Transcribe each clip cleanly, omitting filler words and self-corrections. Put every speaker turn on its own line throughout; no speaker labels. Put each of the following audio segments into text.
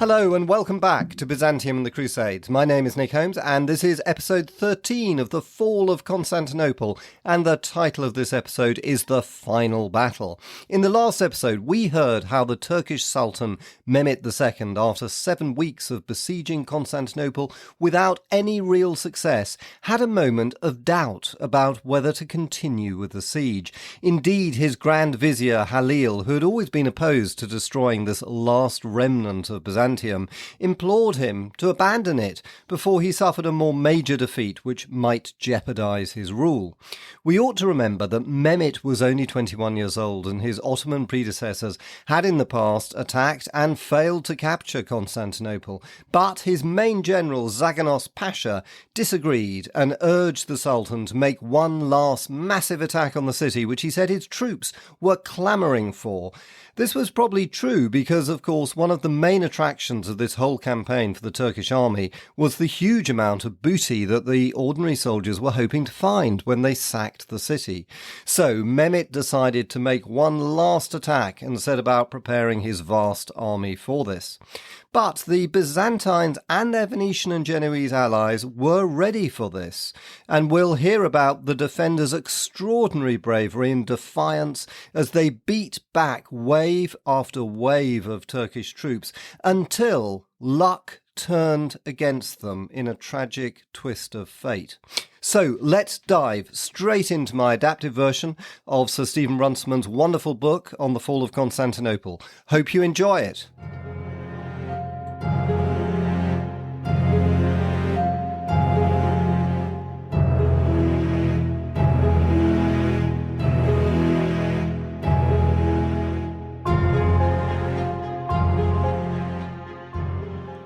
Hello and welcome back to Byzantium and the Crusades. My name is Nick Holmes and this is episode 13 of The Fall of Constantinople, and the title of this episode is The Final Battle. In the last episode we heard how the Turkish Sultan Mehmet II, after 7 weeks of besieging Constantinople without any real success, had a moment of doubt about whether to continue with the siege. Indeed, his Grand Vizier Halil, who had always been opposed to destroying this last remnant of Byzantium, implored him to abandon it before he suffered a more major defeat which might jeopardise his rule. We ought to remember that Mehmet was only 21 years old, and his Ottoman predecessors had in the past attacked and failed to capture Constantinople, but his main general Zaganos Pasha disagreed and urged the Sultan to make one last massive attack on the city, which he said his troops were clamouring for. This was probably true because, of course, one of the main attractions of this whole campaign for the Turkish army was the huge amount of booty that the ordinary soldiers were hoping to find when they sacked the city. So Mehmet decided to make one last attack and set about preparing his vast army for this. But the Byzantines and their Venetian and Genoese allies were ready for this, and we'll hear about the defenders' extraordinary bravery and defiance as they beat back wave after wave of Turkish troops until luck turned against them in a tragic twist of fate. So let's dive straight into my adapted version of Sir Stephen Runciman's wonderful book on the fall of Constantinople. Hope you enjoy it.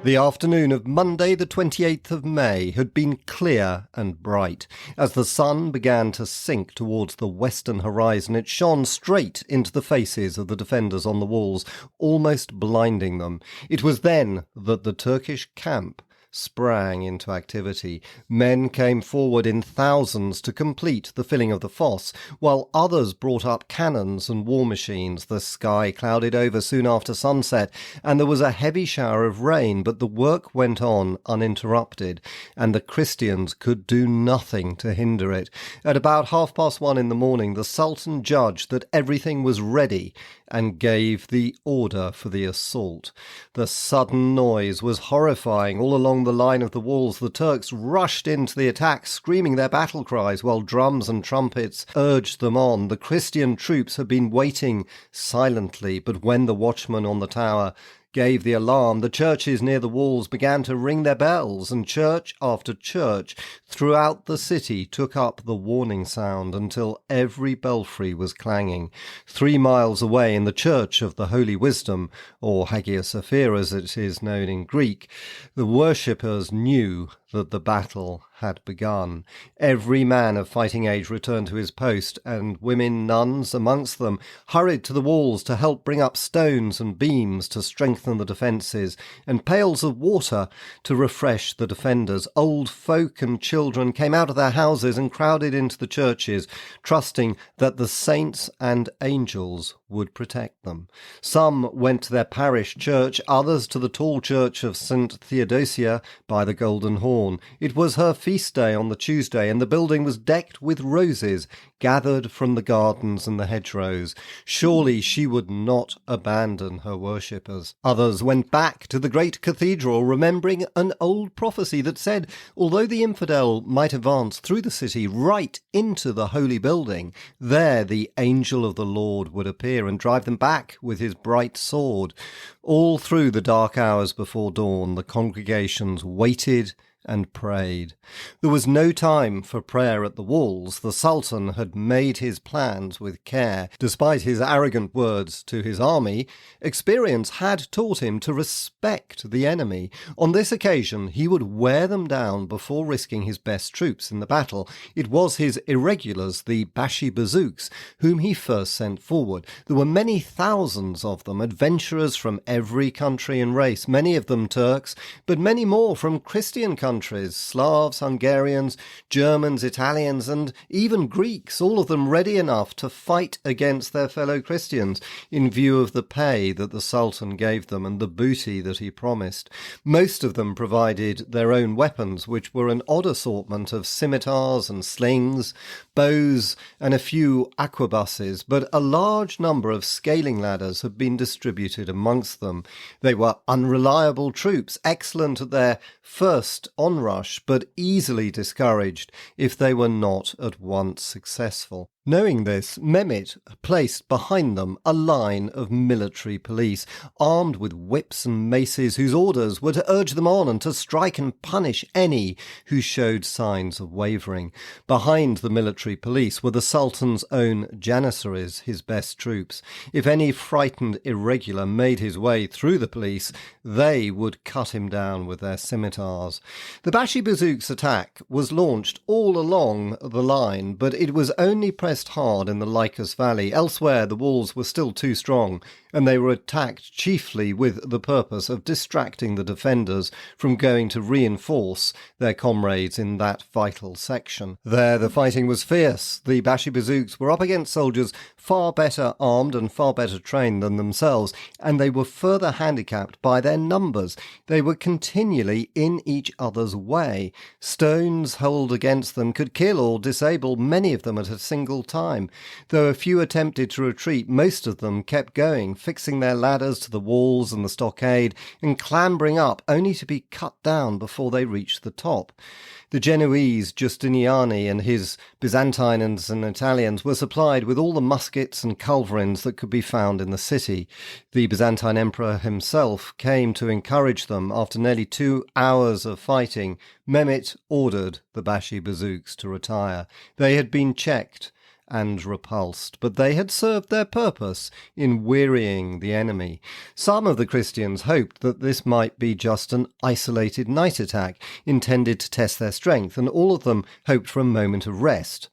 The afternoon of Monday the 28th of May had been clear and bright. As the sun began to sink towards the western horizon, it shone straight into the faces of the defenders on the walls, almost blinding them. It was then that the Turkish camp sprang into activity. Men came forward in thousands to complete the filling of the fosse, while others brought up cannons and war machines. The sky clouded over soon after sunset, and there was a heavy shower of rain, but the work went on uninterrupted, and the Christians could do nothing to hinder it. At about 1:30 in the morning, the Sultan judged that everything was ready and gave the order for the assault. The sudden noise was horrifying. All along the line of the walls, the Turks rushed into the attack, screaming their battle cries, while drums and trumpets urged them on. The Christian troops had been waiting silently, but when the watchman on the tower gave the alarm, the churches near the walls began to ring their bells, and church after church throughout the city took up the warning sound until every belfry was clanging. 3 miles away, in the Church of the Holy Wisdom, or Hagia Sophia as it is known in Greek, the worshippers knew that the battle had begun. Every man of fighting age returned to his post, and women nuns amongst them hurried to the walls to help bring up stones and beams to strengthen the defences, and pails of water to refresh the defenders. Old folk and children came out of their houses and crowded into the churches, trusting that the saints and angels would protect them. Some went to their parish church, others to the tall church of St. Theodosia by the Golden Horn. It was her feast day on the Tuesday, and the building was decked with roses gathered from the gardens and the hedgerows. Surely she would not abandon her worshippers. Others went back to the great cathedral, remembering an old prophecy that said, although the infidel might advance through the city right into the holy building, there the angel of the Lord would appear and drive them back with his bright sword. All through the dark hours before dawn, the congregations waited and prayed. There was no time for prayer at the walls. The Sultan had made his plans with care. Despite his arrogant words to his army, experience had taught him to respect the enemy. On this occasion, he would wear them down before risking his best troops in the battle. It was his irregulars, the Bashi Bazouks, whom he first sent forward. There were many thousands of them, adventurers from every country and race, many of them Turks, but many more from Christian countries, Slavs, Hungarians, Germans, Italians, and even Greeks, all of them ready enough to fight against their fellow Christians in view of the pay that the Sultan gave them and the booty that he promised. Most of them provided their own weapons, which were an odd assortment of scimitars and slings, bows, and a few arquebuses, but a large number of scaling ladders had been distributed amongst them. They were unreliable troops, excellent at their first onrush, but easily discouraged if they were not at once successful. Knowing this, Mehmet placed behind them a line of military police, armed with whips and maces, whose orders were to urge them on and to strike and punish any who showed signs of wavering. Behind the military police were the Sultan's own Janissaries, his best troops. If any frightened irregular made his way through the police, they would cut him down with their scimitars. The Bashi-Bazouks attack was launched all along the line, but it was only pressed hard in the Lycus Valley. Elsewhere, the walls were still too strong, and they were attacked chiefly with the purpose of distracting the defenders from going to reinforce their comrades in that vital section. There, the fighting was fierce. The Bashi-Bazouks were up against soldiers far better armed and far better trained than themselves, and they were further handicapped by their numbers. They were continually in each other's way. Stones hurled against them could kill or disable many of them at a single time. Though a few attempted to retreat, most of them kept going, fixing their ladders to the walls and the stockade and clambering up, only to be cut down before they reached the top. The Genoese Giustiniani and his Byzantines and Italians were supplied with all the muskets and culverins that could be found in the city. The Byzantine emperor himself came to encourage them. After nearly 2 hours of fighting, Mehmet ordered the Bashi-Bazouks to retire. They had been checked and repulsed, but they had served their purpose in wearying the enemy. Some of the Christians hoped that this might be just an isolated night attack intended to test their strength, and all of them hoped for a moment of rest.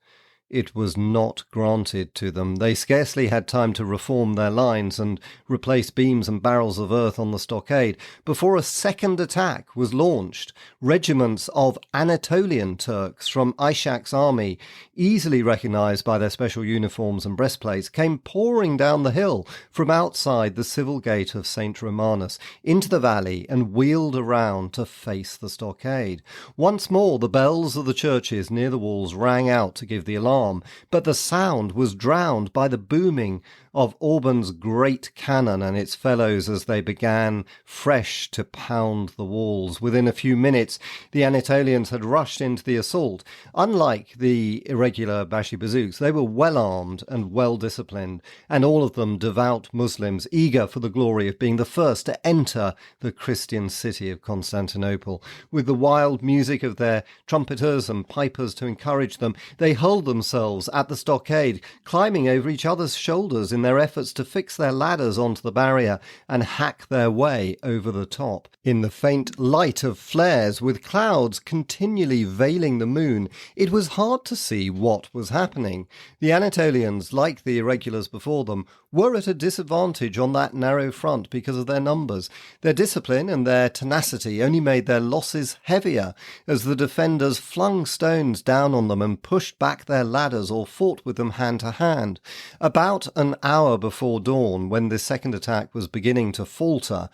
It was not granted to them. They scarcely had time to reform their lines and replace beams and barrels of earth on the stockade before a second attack was launched. Regiments of Anatolian Turks from Ishak's army, easily recognized by their special uniforms and breastplates, came pouring down the hill from outside the civil gate of St. Romanus into the valley and wheeled around to face the stockade. Once more the bells of the churches near the walls rang out to give the alarm, but the sound was drowned by the booming of Alban's great cannon and its fellows as they began fresh to pound the walls. Within a few minutes, the Anatolians had rushed into the assault. Unlike the irregular Bashi-Bazouks, they were well armed and well disciplined, and all of them devout Muslims, eager for the glory of being the first to enter the Christian city of Constantinople. With the wild music of their trumpeters and pipers to encourage them, they hurled themselves at the stockade, climbing over each other's shoulders in their efforts to fix their ladders onto the barrier and hack their way over the top. In the faint light of flares, with clouds continually veiling the moon, it was hard to see what was happening. The Anatolians, like the irregulars before them, were at a disadvantage on that narrow front because of their numbers. Their discipline and their tenacity only made their losses heavier as the defenders flung stones down on them and pushed back their ladders or fought with them hand to hand. About an hour before dawn, when the second attack was beginning to falter,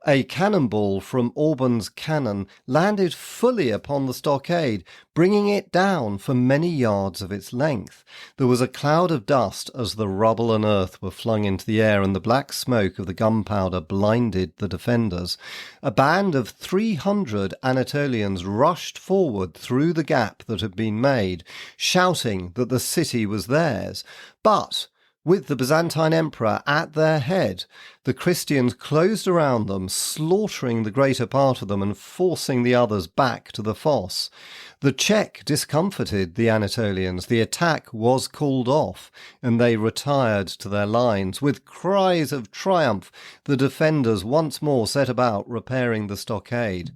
a cannonball from Alban's cannon landed fully upon the stockade, bringing it down for many yards of its length. There was a cloud of dust as the rubble and earth were flung into the air, and the black smoke of the gunpowder blinded the defenders. A band of 300 Anatolians rushed forward through the gap that had been made, shouting that the city was theirs. But with the Byzantine emperor at their head, the Christians closed around them, slaughtering the greater part of them and forcing the others back to the fosse. The check discomfited the Anatolians. The attack was called off, and they retired to their lines. With cries of triumph, the defenders once more set about repairing the stockade.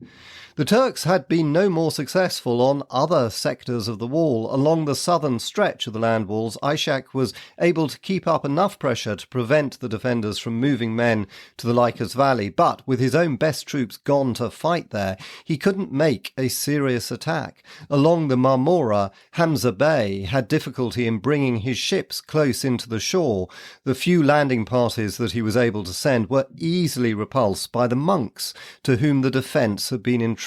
The Turks had been no more successful on other sectors of the wall. Along the southern stretch of the land walls, Ishak was able to keep up enough pressure to prevent the defenders from moving men to the Lycus Valley, but with his own best troops gone to fight there, he couldn't make a serious attack. Along the Marmora, Hamza Bey had difficulty in bringing his ships close into the shore. The few landing parties that he was able to send were easily repulsed by the monks, to whom the defence had been entrusted.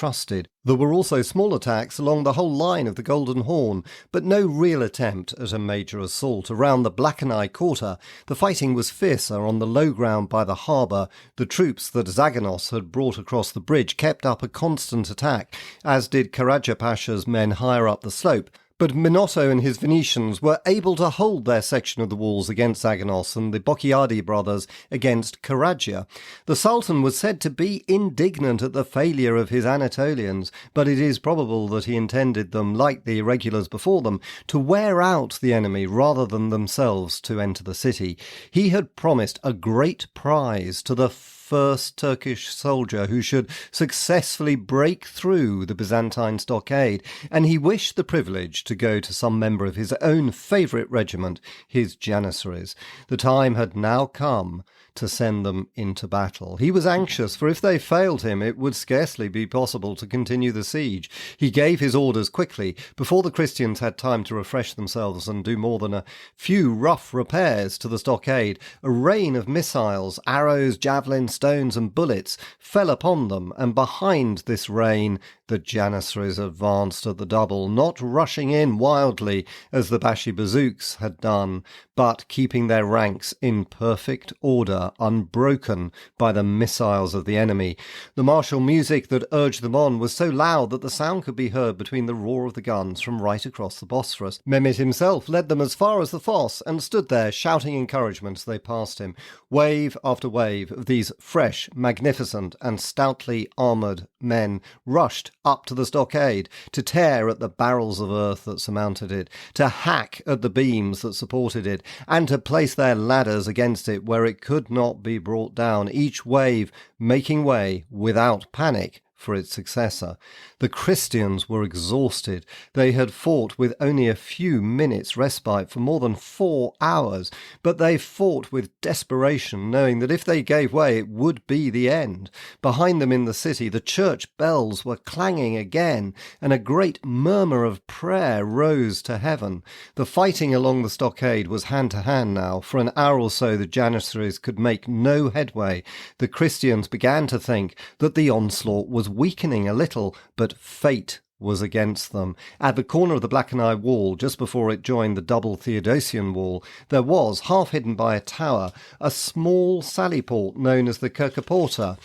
There were also small attacks along the whole line of the Golden Horn, but no real attempt at a major assault. Around the Blakeneye quarter, the fighting was fiercer on the low ground by the harbour. The troops that Zaganos had brought across the bridge kept up a constant attack, as did Karaja Pasha's men higher up the slope. But Minotto and his Venetians were able to hold their section of the walls against Zaganos and the Bocchiardi brothers against Karagia. The Sultan was said to be indignant at the failure of his Anatolians, but it is probable that he intended them, like the irregulars before them, to wear out the enemy rather than themselves to enter the city. He had promised a great prize to the first Turkish soldier who should successfully break through the Byzantine stockade, and he wished the privilege to go to some member of his own favourite regiment, his Janissaries. The time had now come to send them into battle. He was anxious, for if they failed him, it would scarcely be possible to continue the siege. He gave his orders quickly, before the Christians had time to refresh themselves and do more than a few rough repairs to the stockade. A rain of missiles, arrows, javelins, stones and bullets fell upon them, and behind this rain the Janissaries advanced at the double, not rushing in wildly as the Bashi bazouks had done, but keeping their ranks in perfect order, unbroken by the missiles of the enemy. The martial music that urged them on was so loud that the sound could be heard between the roar of the guns from right across the Bosphorus. Mehmet himself led them as far as the fosse and stood there shouting encouragement as they passed him. Wave after wave of these fresh, magnificent and stoutly armoured men rushed up to the stockade, to tear at the barrels of earth that surmounted it, to hack at the beams that supported it, and to place their ladders against it where it could not be brought down, each wave making way without panic for its successor. The Christians were exhausted. They had fought with only a few minutes' respite for more than 4 hours, but they fought with desperation, knowing that if they gave way it would be the end. Behind them in the city, the church bells were clanging again, and a great murmur of prayer rose to heaven. The fighting along the stockade was hand-to-hand now. For an hour or so the Janissaries could make no headway. The Christians began to think that the onslaught was weakening a little, but fate was against them. At the corner of the Blakeneye wall, just before it joined the double Theodosian wall, there was, half hidden by a tower, a small sally port known as the Kirkeporta.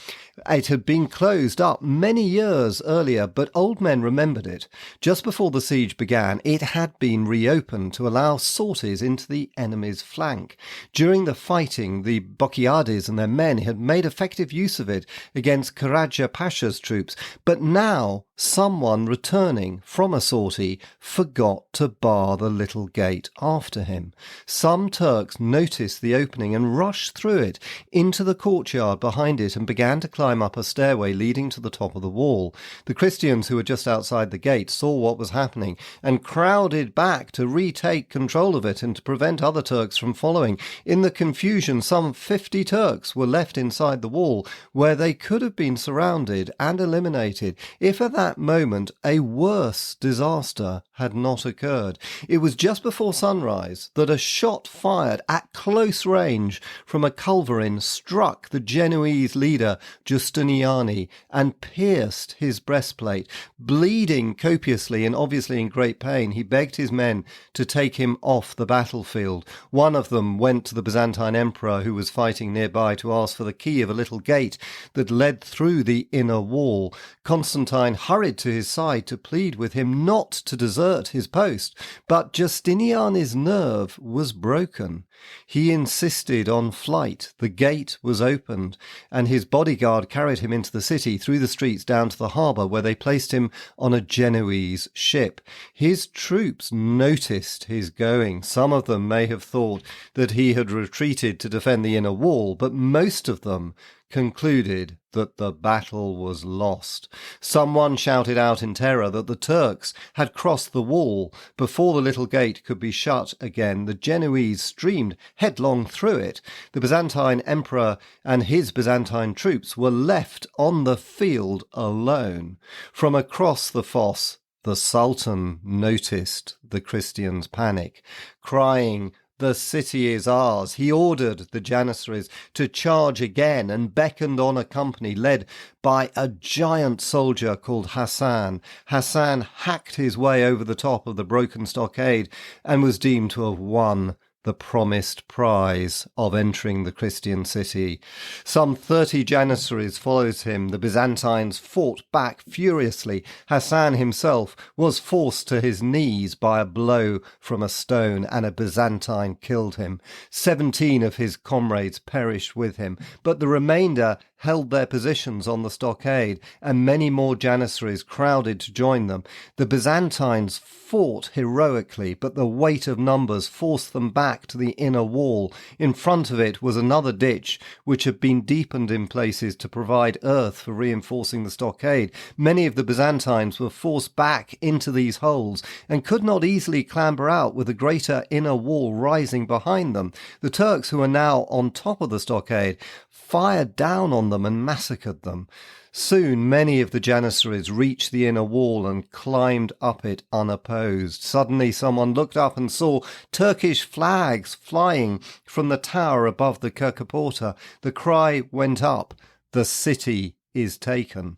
It had been closed up many years earlier, but old men remembered it. Just before the siege began, it had been reopened to allow sorties into the enemy's flank. During the fighting, the Bocchiardis and their men had made effective use of it against Karaja Pasha's troops, but now someone returning from a sortie forgot to bar the little gate after him. Some Turks noticed the opening and rushed through it into the courtyard behind it and began to climb up a stairway leading to the top of the wall. The Christians who were just outside the gate saw what was happening and crowded back to retake control of it and to prevent other Turks from following. In the confusion, some 50 Turks were left inside the wall, where they could have been surrounded and eliminated if at that moment a worse disaster had not occurred. It was just before sunrise that a shot fired at close range from a culverin struck the Genoese leader Giustiniani and pierced his breastplate. Bleeding copiously and obviously in great pain, he begged his men to take him off the battlefield. One of them went to the Byzantine emperor, who was fighting nearby, to ask for the key of a little gate that led through the inner wall. Constantine hurried to his side to plead with him not to desert his post, but Giustiniani's nerve was broken. He insisted on flight. The gate was opened, and his bodyguard guard carried him into the city, through the streets down to the harbour, where they placed him on a Genoese ship. His troops noticed his going. Some of them may have thought that he had retreated to defend the inner wall, but most of them concluded that the battle was lost. Someone shouted out in terror that the Turks had crossed the wall. Before the little gate could be shut again, the Genoese streamed headlong through it. The Byzantine emperor and his Byzantine troops were left on the field alone. From across the fosse, the Sultan noticed the Christians' panic, crying, "The city is ours." He ordered the Janissaries to charge again and beckoned on a company led by a giant soldier called Hassan. Hassan hacked his way over the top of the broken stockade and was deemed to have won the promised prize of entering the Christian city. Some 30 Janissaries followed him. The Byzantines fought back furiously. Hassan himself was forced to his knees by a blow from a stone, and a Byzantine killed him. 17 of his comrades perished with him, but the remainder held their positions on the stockade, and many more Janissaries crowded to join them. The Byzantines fought heroically, but the weight of numbers forced them back to the inner wall. In front of it was another ditch, which had been deepened in places to provide earth for reinforcing the stockade. Many of the Byzantines were forced back into these holes and could not easily clamber out, with a greater inner wall rising behind them. The Turks, who were now on top of the stockade, fired down on them and massacred them. Soon many of the Janissaries reached the inner wall and climbed up it unopposed. Suddenly someone looked up and saw Turkish flags flying from the tower above the Kirkaporta. The cry went up, "The city is taken."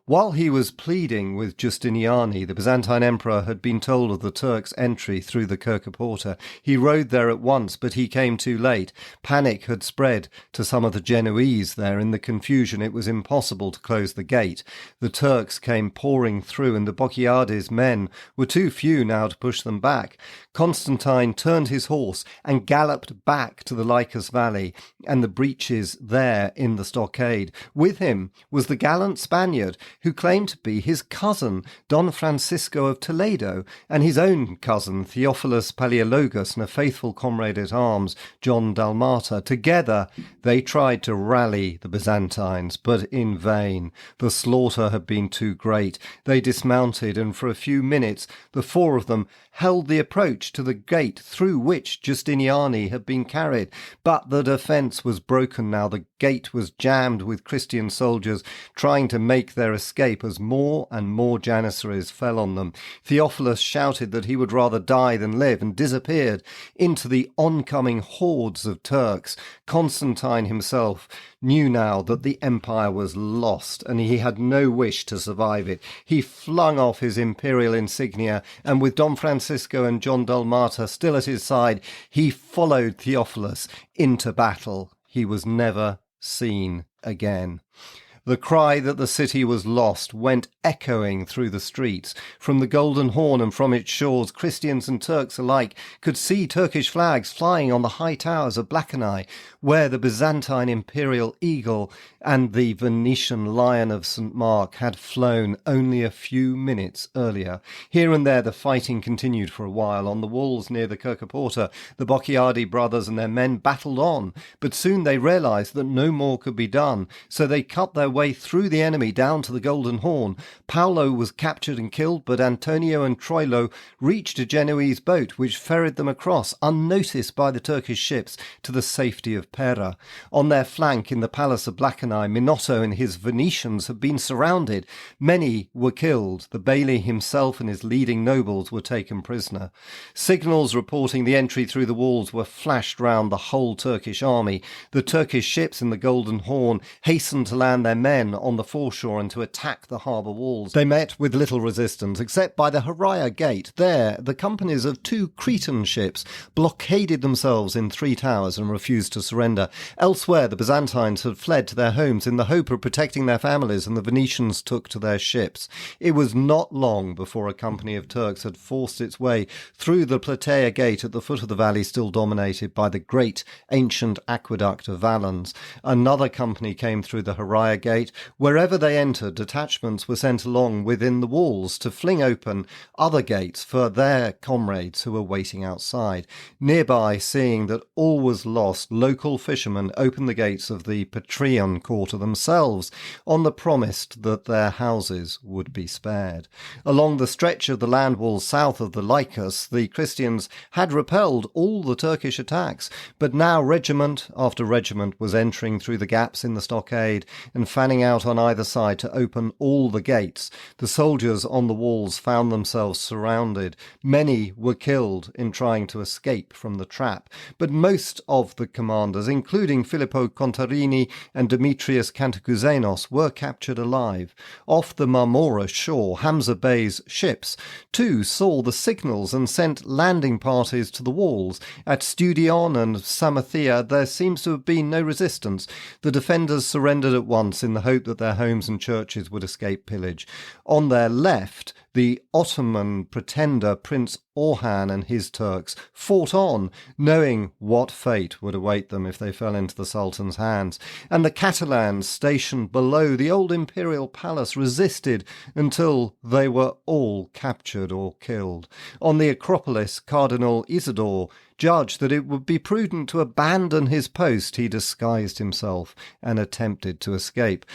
While he was pleading with Giustiniani, the Byzantine emperor had been told of the Turks' entry through the Kirkaporta. He rode there at once, but he came too late. Panic had spread to some of the Genoese there. In the confusion, it was impossible to close the gate. The Turks came pouring through, and the Bocchiardi's men were too few now to push them back. Constantine turned his horse and galloped back to the Lycus Valley and the breaches there in the stockade. With him was the gallant Spaniard who claimed to be his cousin, Don Francisco of Toledo, and his own cousin, Theophilus Palaeologus, and a faithful comrade-at-arms, John Dalmata. Together they tried to rally the Byzantines, but in vain. The slaughter had been too great. They dismounted, and for a few minutes the four of them held the approach to the gate through which Giustiniani had been carried. But the defence was broken now. The gate was jammed with Christian soldiers trying to make their escape as more and more Janissaries fell on them. Theophilus shouted that he would rather die than live and disappeared into the oncoming hordes of Turks. Constantine himself knew now that the empire was lost, and he had no wish to survive it. He flung off his imperial insignia, and with Don Francisco and John Dalmata still at his side, he followed Theophilus into battle. He was never seen again. The cry that the city was lost went echoing through the streets. From the Golden Horn and from its shores, Christians and Turks alike could see Turkish flags flying on the high towers of Blakeney, where the Byzantine imperial eagle and the Venetian lion of St. Mark had flown only a few minutes earlier. Here and there the fighting continued for a while. On the walls near the Kirkaporta, the Bocchiardi brothers and their men battled on, but soon they realized that no more could be done, so they cut their way through the enemy down to the Golden Horn. Paolo was captured and killed, but Antonio and Troilo reached a Genoese boat which ferried them across, unnoticed by the Turkish ships, to the safety of Pera. On their flank in the palace of Blakeney, Minotto and his Venetians had been surrounded. Many were killed. The bailey himself and his leading nobles were taken prisoner. Signals reporting the entry through the walls were flashed round the whole Turkish army. The Turkish ships in the Golden Horn hastened to land their men on the foreshore and to attack the harbour walls. They met with little resistance, except by the Heraia Gate. There, the companies of 2 Cretan ships blockaded themselves in 3 towers and refused to surrender. Elsewhere, the Byzantines had fled to their homes in the hope of protecting their families, and the Venetians took to their ships. It was not long before a company of Turks had forced its way through the Plataea Gate at the foot of the valley, still dominated by the great ancient aqueduct of Valens. Another company came through the Heraia Gate gate. Wherever they entered, detachments were sent along within the walls to fling open other gates for their comrades who were waiting outside. Nearby, seeing that all was lost, local fishermen opened the gates of the Patreon quarter themselves on the promise that their houses would be spared. Along the stretch of the land walls south of the Lycus, the Christians had repelled all the Turkish attacks, but now regiment after regiment was entering through the gaps in the stockade and fanning out on either side to open all the gates. The soldiers on the walls found themselves surrounded. Many were killed in trying to escape from the trap, but most of the commanders, including Filippo Contarini and Demetrius Cantacuzénos, were captured alive. Off the Marmora shore, Hamza Bey's ships too saw the signals and sent landing parties to the walls. At Studion and Samothea there seems to have been no resistance. The defenders surrendered at once in the hope that their homes and churches would escape pillage. On their left, the Ottoman pretender Prince Orhan and his Turks fought on, knowing what fate would await them if they fell into the Sultan's hands, and the Catalans stationed below the old imperial palace resisted until they were all captured or killed. On the Acropolis, Cardinal Isidore judged that it would be prudent to abandon his post. He disguised himself and attempted to escape.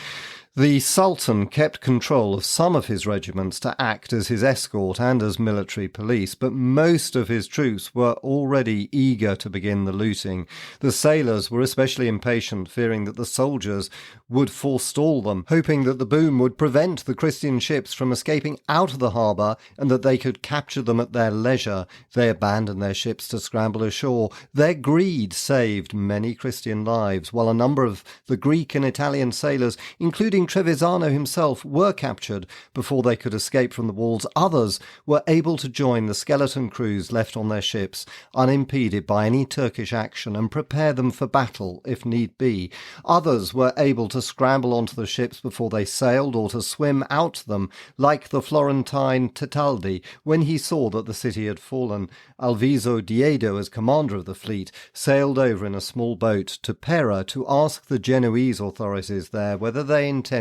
The Sultan kept control of some of his regiments to act as his escort and as military police, but most of his troops were already eager to begin the looting. The sailors were especially impatient, fearing that the soldiers would forestall them, hoping that the boom would prevent the Christian ships from escaping out of the harbour and that they could capture them at their leisure. They abandoned their ships to scramble ashore. Their greed saved many Christian lives, while a number of the Greek and Italian sailors, including Trevisano himself, were captured before they could escape from the walls. Others were able to join the skeleton crews left on their ships, unimpeded by any Turkish action, and prepare them for battle if need be. Others were able to scramble onto the ships before they sailed or to swim out them, like the Florentine Tetaldi. When he saw that the city had fallen, Alviso Diedo, as commander of the fleet, sailed over in a small boat to Pera to ask the Genoese authorities there whether they intended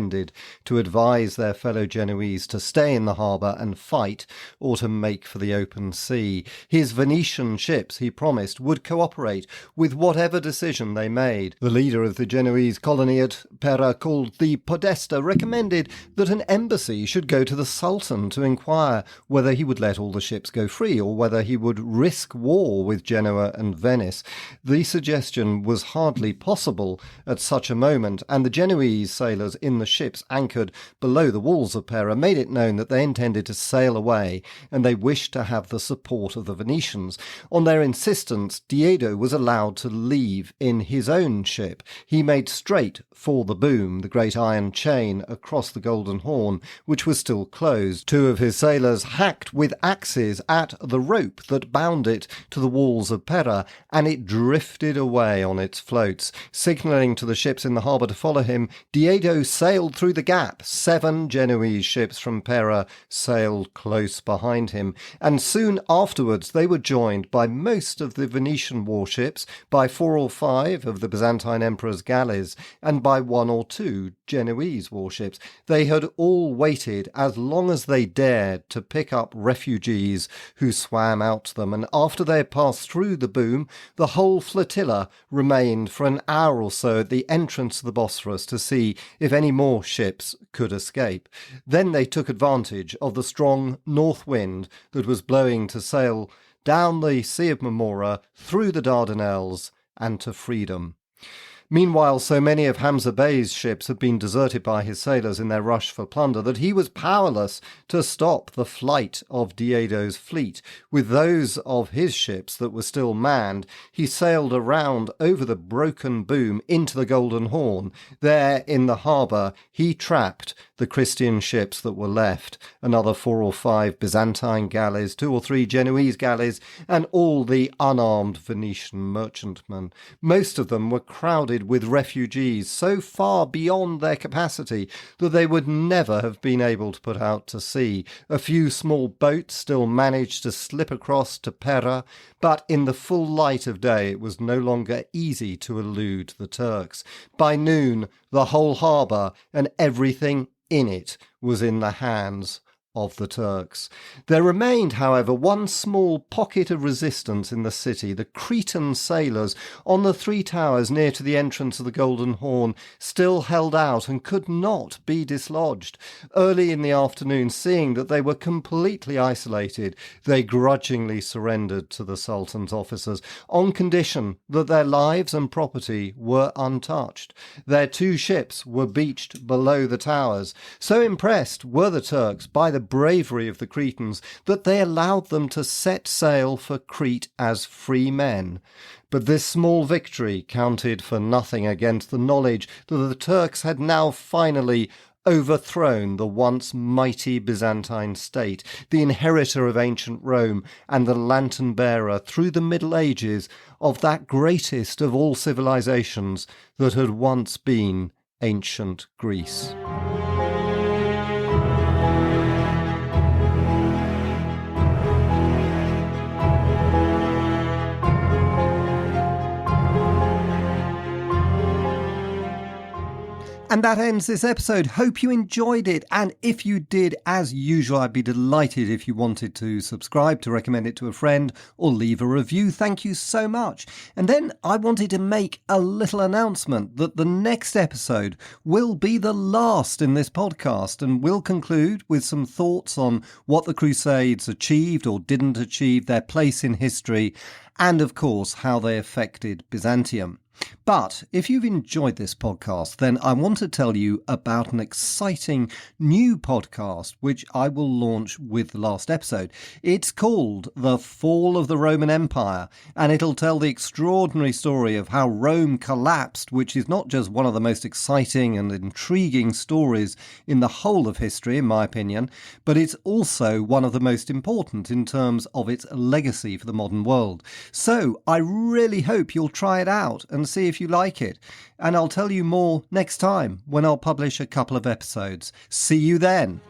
to advise their fellow Genoese to stay in the harbour and fight or to make for the open sea. His Venetian ships, he promised, would cooperate with whatever decision they made. The leader of the Genoese colony at Pera, called the Podesta, recommended that an embassy should go to the Sultan to inquire whether he would let all the ships go free or whether he would risk war with Genoa and Venice. The suggestion was hardly possible at such a moment, and the Genoese sailors in the ships anchored below the walls of Pera made it known that they intended to sail away, and they wished to have the support of the Venetians. On their insistence, Diedo was allowed to leave in his own ship. He made straight for the boom, the great iron chain across the Golden Horn, which was still closed. Two of his sailors hacked with axes at the rope that bound it to the walls of Pera, and it drifted away on its floats. Signalling to the ships in the harbour to follow him, Diedo sailed through the gap. 7 Genoese ships from Pera sailed close behind him, and soon afterwards they were joined by most of the Venetian warships, by 4 or 5 of the Byzantine Emperor's galleys, and by 1 or 2 Genoese warships. They had all waited as long as they dared to pick up refugees who swam out to them, and after they had passed through the boom, the whole flotilla remained for an hour or so at the entrance to the Bosphorus to see if any more ships could escape. Then they took advantage of the strong north wind that was blowing to sail down the Sea of Marmora, through the Dardanelles, and to freedom. Meanwhile, so many of Hamza Bey's ships had been deserted by his sailors in their rush for plunder that he was powerless to stop the flight of Diedo's fleet. With those of his ships that were still manned, he sailed around over the broken boom into the Golden Horn. There, in the harbour, he trapped the Christian ships that were left, another 4 or 5 Byzantine galleys, 2 or 3 Genoese galleys, and all the unarmed Venetian merchantmen. Most of them were crowded flooded with refugees so far beyond their capacity that they would never have been able to put out to sea. A few small boats still managed to slip across to Pera, but in the full light of day it was no longer easy to elude the Turks. By noon, the whole harbour and everything in it was in the hands of the Turks. There remained, however, one small pocket of resistance in the city. The Cretan sailors on the three towers near to the entrance of the Golden Horn still held out and could not be dislodged. Early in the afternoon, seeing that they were completely isolated, they grudgingly surrendered to the Sultan's officers on condition that their lives and property were untouched. Their 2 ships were beached below the towers. So impressed were the Turks by the bravery of the Cretans that they allowed them to set sail for Crete as free men. But this small victory counted for nothing against the knowledge that the Turks had now finally overthrown the once mighty Byzantine state, the inheritor of ancient Rome and the lantern-bearer through the Middle Ages of that greatest of all civilizations that had once been ancient Greece. And that ends this episode. Hope you enjoyed it. And if you did, as usual, I'd be delighted if you wanted to subscribe, to recommend it to a friend, or leave a review. Thank you so much. And then I wanted to make a little announcement that the next episode will be the last in this podcast, and we'll conclude with some thoughts on what the Crusades achieved or didn't achieve, their place in history, and of course how they affected Byzantium. But if you've enjoyed this podcast, then I want to tell you about an exciting new podcast which I will launch with the last episode. It's called The Fall of the Roman Empire, and it'll tell the extraordinary story of how Rome collapsed, which is not just one of the most exciting and intriguing stories in the whole of history, in my opinion, but it's also one of the most important in terms of its legacy for the modern world. So I really hope you'll try it out and see if you like it. And I'll tell you more next time when I'll publish a couple of episodes. See you then.